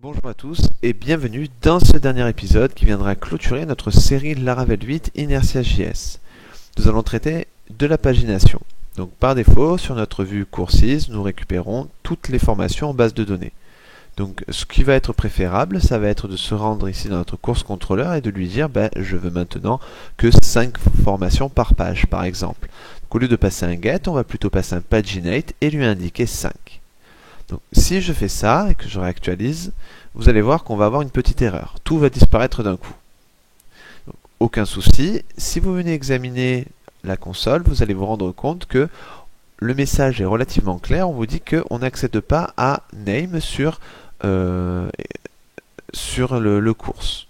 Bonjour à tous et bienvenue dans ce dernier épisode qui viendra clôturer notre série Laravel 8 Inertia.js. Nous allons traiter de la pagination. Donc par défaut, sur notre vue courses, nous récupérons toutes les formations en base de données. Donc ce qui va être préférable, ça va être de se rendre ici dans notre course contrôleur et de lui dire je veux maintenant que 5 formations par page par exemple. Donc, au lieu de passer un get, on va plutôt passer un paginate et lui indiquer 5. Donc, si je fais ça et que je réactualise, vous allez voir qu'on va avoir une petite erreur. Tout va disparaître d'un coup. Donc, aucun souci. Si vous venez examiner la console, vous allez vous rendre compte que le message est relativement clair. On vous dit qu'on n'accède pas à name sur le course.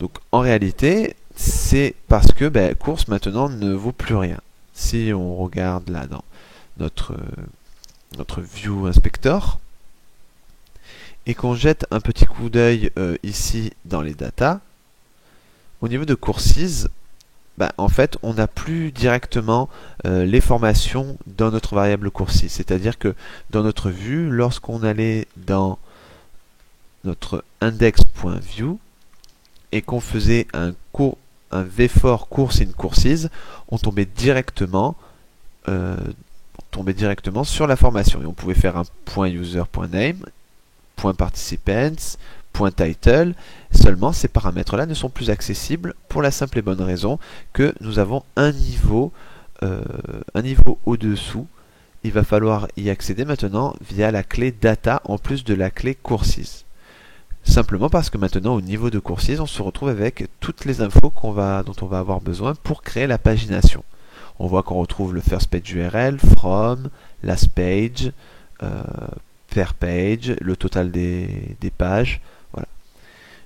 Donc, en réalité, c'est parce que course maintenant ne vaut plus rien. Si on regarde là dans notre view inspector et qu'on jette un petit coup d'œil ici dans les datas, au niveau de courses, en fait on n'a plus directement les formations dans notre variable courses. C'est-à-dire que dans notre vue, lorsqu'on allait dans notre index.view et qu'on faisait un vfor course in courses, on tombait directement sur la formation et on pouvait faire un .user.name, .participants, .title. Seulement ces paramètres là ne sont plus accessibles pour la simple et bonne raison que nous avons un niveau au-dessous. Il va falloir y accéder maintenant via la clé data en plus de la clé courses. Simplement parce que maintenant au niveau de courses, on se retrouve avec toutes les infos dont on va avoir besoin pour créer la pagination. On voit qu'on retrouve le first page URL, from, last page, per page, le total des pages. Voilà.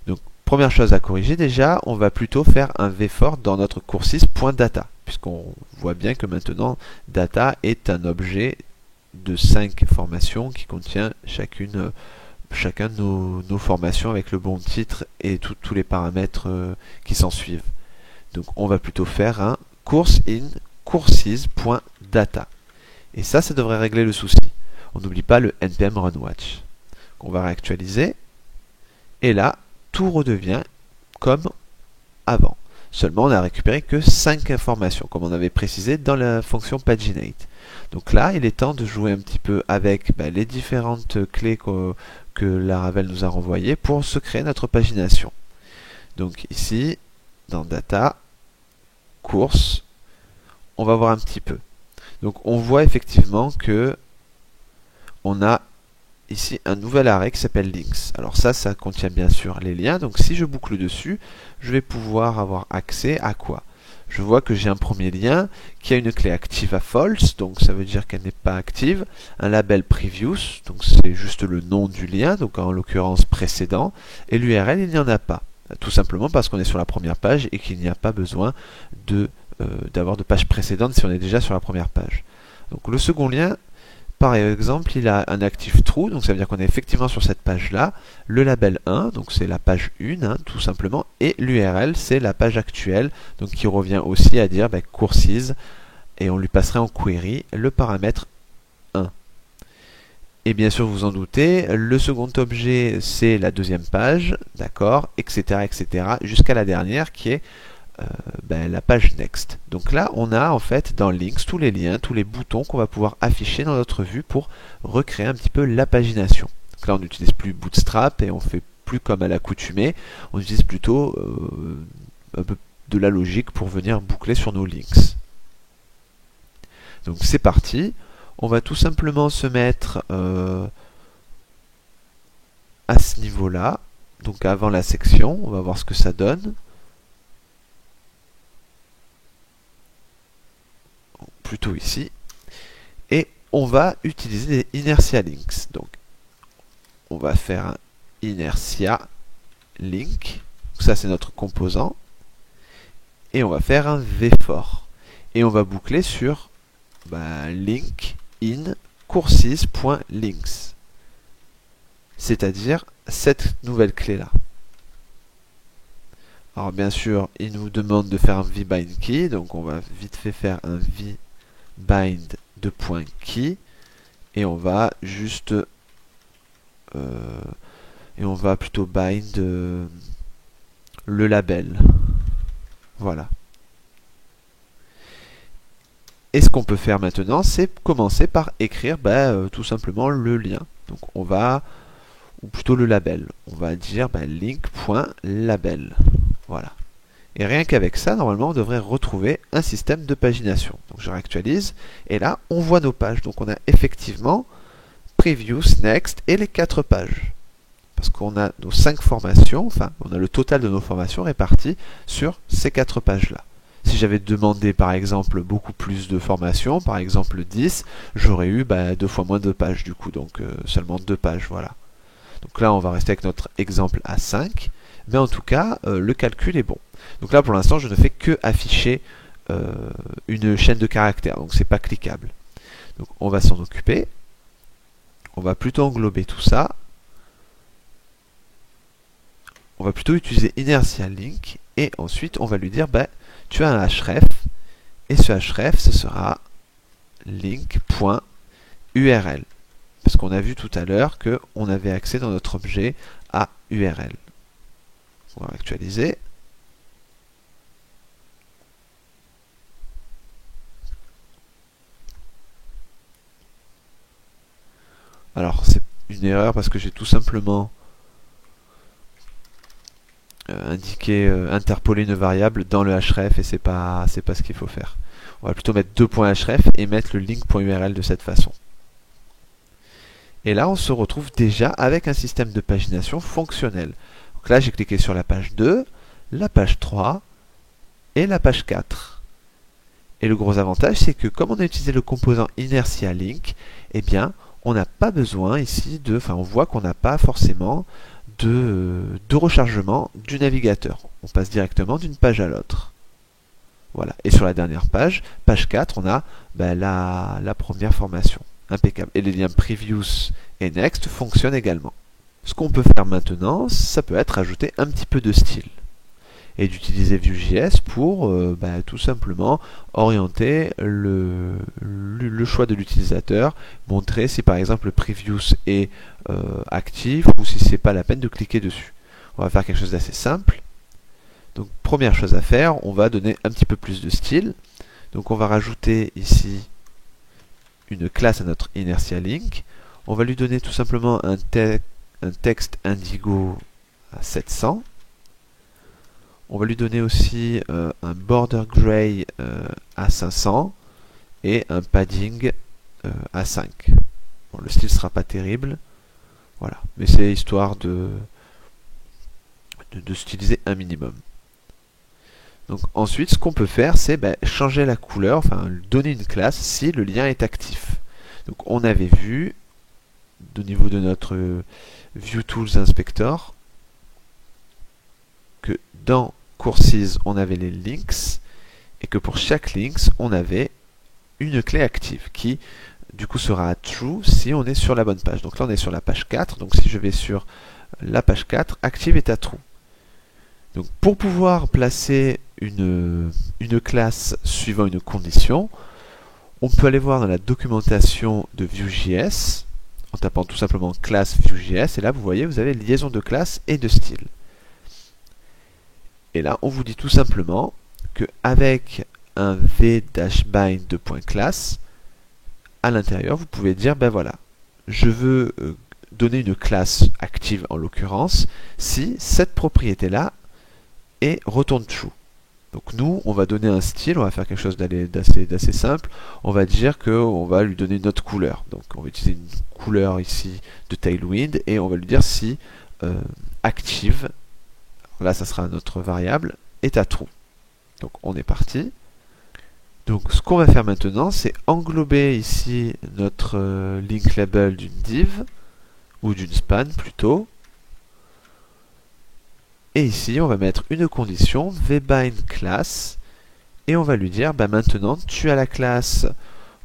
Donc, première chose à corriger déjà, on va plutôt faire un vfor dans notre courses.data, puisqu'on voit bien que maintenant, data est un objet de 5 formations qui contient chacun de nos formations avec le bon titre et tous les paramètres qui s'en suivent. Donc, on va plutôt faire un course in courses.data. Et ça devrait régler le souci. On n'oublie pas le npm run watch. On va réactualiser. Et là, tout redevient comme avant. Seulement, on n'a récupéré que 5 informations, comme on avait précisé dans la fonction paginate. Donc là, il est temps de jouer un petit peu avec les différentes clés que Laravel nous a renvoyées pour se créer notre pagination. Donc ici, dans data, course, on va voir un petit peu. Donc on voit effectivement que on a ici un nouvel arrêt qui s'appelle links. Alors ça contient bien sûr les liens. Donc si je boucle dessus, je vais pouvoir avoir accès à quoi? Je vois que j'ai un premier lien qui a une clé active à false, donc ça veut dire qu'elle n'est pas active. Un label previous, donc c'est juste le nom du lien, donc en l'occurrence précédent. Et l'URL, il n'y en a pas. Tout simplement parce qu'on est sur la première page et qu'il n'y a pas besoin d'avoir de page précédente si on est déjà sur la première page. Donc le second lien, par exemple, il a un active true, donc ça veut dire qu'on est effectivement sur cette page-là. Le label 1, donc c'est la page 1, tout simplement, et l'URL, c'est la page actuelle, donc qui revient aussi à dire courses, et on lui passerait en query le paramètre 1. Et bien sûr, vous en doutez, le second objet, c'est la deuxième page, d'accord, etc., etc., jusqu'à la dernière qui est la page next. Donc là, on a en fait dans links tous les liens, tous les boutons qu'on va pouvoir afficher dans notre vue pour recréer un petit peu la pagination. Donc là, on n'utilise plus Bootstrap et on fait plus comme à l'accoutumée. On utilise plutôt un peu de la logique pour venir boucler sur nos links. Donc c'est parti. On va tout simplement se mettre à ce niveau-là. Donc avant la section, on va voir ce que ça donne. Plutôt ici, et on va utiliser des inertia links. Donc on va faire un inertia link, ça c'est notre composant, et on va faire un vfor, et on va boucler sur link in courses.links, c'est-à-dire cette nouvelle clé là. Alors bien sûr, il nous demande de faire un vbind key, donc on va vite fait faire un vbind de .key et on va juste et on va plutôt bind le label. Voilà. Et ce qu'on peut faire maintenant, c'est commencer par écrire tout simplement le lien. Donc on va, ou plutôt le label. On va dire link.label. Voilà. Et rien qu'avec ça, normalement, on devrait retrouver un système de pagination. Donc je réactualise, et là, on voit nos pages. Donc on a effectivement Previous, Next et les 4 pages. Parce qu'on a nos 5 formations, enfin, on a le total de nos formations réparties sur ces 4 pages-là. Si j'avais demandé par exemple beaucoup plus de formations, par exemple 10, j'aurais eu 2 fois moins de pages du coup, donc seulement 2 pages, voilà. Donc là on va rester avec notre exemple à 5, mais en tout cas le calcul est bon. Donc là pour l'instant je ne fais que afficher une chaîne de caractères, donc c'est pas cliquable. Donc on va s'en occuper, on va plutôt englober tout ça, on va plutôt utiliser inertial link, et ensuite on va lui dire tu as un href, et ce href, ce sera link.url. Parce qu'on a vu tout à l'heure qu'on avait accès dans notre objet à URL. On va actualiser. Alors, c'est une erreur parce que j'ai tout simplement interpolé une variable dans le href et c'est pas ce qu'il faut faire. On va plutôt mettre 2.href et mettre le link.url de cette façon. Et là, on se retrouve déjà avec un système de pagination fonctionnel. Donc là, j'ai cliqué sur la page 2, la page 3 et la page 4. Et le gros avantage, c'est que comme on a utilisé le composant inertia link, eh bien, on n'a pas besoin ici on voit qu'on n'a pas forcément de rechargement du navigateur. On passe directement d'une page à l'autre. Voilà. Et sur la dernière page, page 4, on a la première formation. Impeccable. Et les liens Previous et Next fonctionnent également. Ce qu'on peut faire maintenant, ça peut être ajouter un petit peu de style. Et d'utiliser Vue.js pour tout simplement orienter le choix de l'utilisateur, montrer si par exemple le Previous est actif ou si c'est pas la peine de cliquer dessus. On va faire quelque chose d'assez simple. Donc première chose à faire, on va donner un petit peu plus de style. Donc on va rajouter ici une classe à notre inertia link. On va lui donner tout simplement un texte indigo à 700. On va lui donner aussi un border gray à 500 et un padding à 5. Bon, le style sera pas terrible, voilà, mais c'est histoire de styliser un minimum. Donc ensuite, ce qu'on peut faire, c'est changer la couleur, enfin donner une classe si le lien est actif. Donc on avait vu au niveau de notre View Tools Inspector que dans Courses on avait les links et que pour chaque links on avait une clé active qui du coup sera true si on est sur la bonne page. Donc là on est sur la page 4, donc si je vais sur la page 4, active est à true. Donc pour pouvoir placer une classe suivant une condition, on peut aller voir dans la documentation de Vue.js en tapant tout simplement classe Vue.js et là vous voyez vous avez liaison de classe et de style. Et là on vous dit tout simplement qu'avec un v-bind de .class à l'intérieur vous pouvez dire voilà, je veux donner une classe active en l'occurrence si cette propriété là et retourne true. Donc nous, on va donner un style, on va faire quelque chose d'assez simple. On va dire qu'on va lui donner une autre couleur. Donc on va utiliser une couleur ici de Tailwind et on va lui dire si active, là ça sera notre variable, est à true. Donc on est parti. Donc ce qu'on va faire maintenant, c'est englober ici notre link label d'une div, ou d'une span plutôt. Et ici, on va mettre une condition vbind class et on va lui dire maintenant tu as la classe.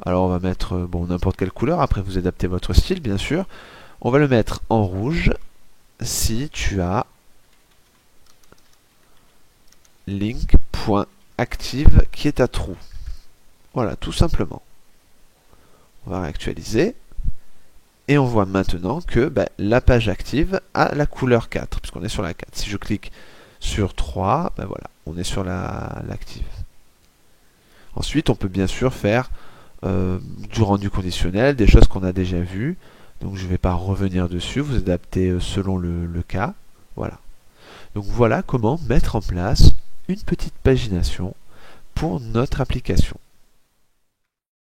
Alors on va mettre n'importe quelle couleur, après vous adaptez votre style bien sûr. On va le mettre en rouge si tu as link.active qui est à true. Voilà, tout simplement. On va réactualiser. Et on voit maintenant que la page active a la couleur 4, puisqu'on est sur la 4. Si je clique sur 3, voilà, on est sur l'active. Ensuite, on peut bien sûr faire du rendu conditionnel, des choses qu'on a déjà vues. Donc je ne vais pas revenir dessus, vous adaptez selon le cas. Voilà. Donc voilà comment mettre en place une petite pagination pour notre application.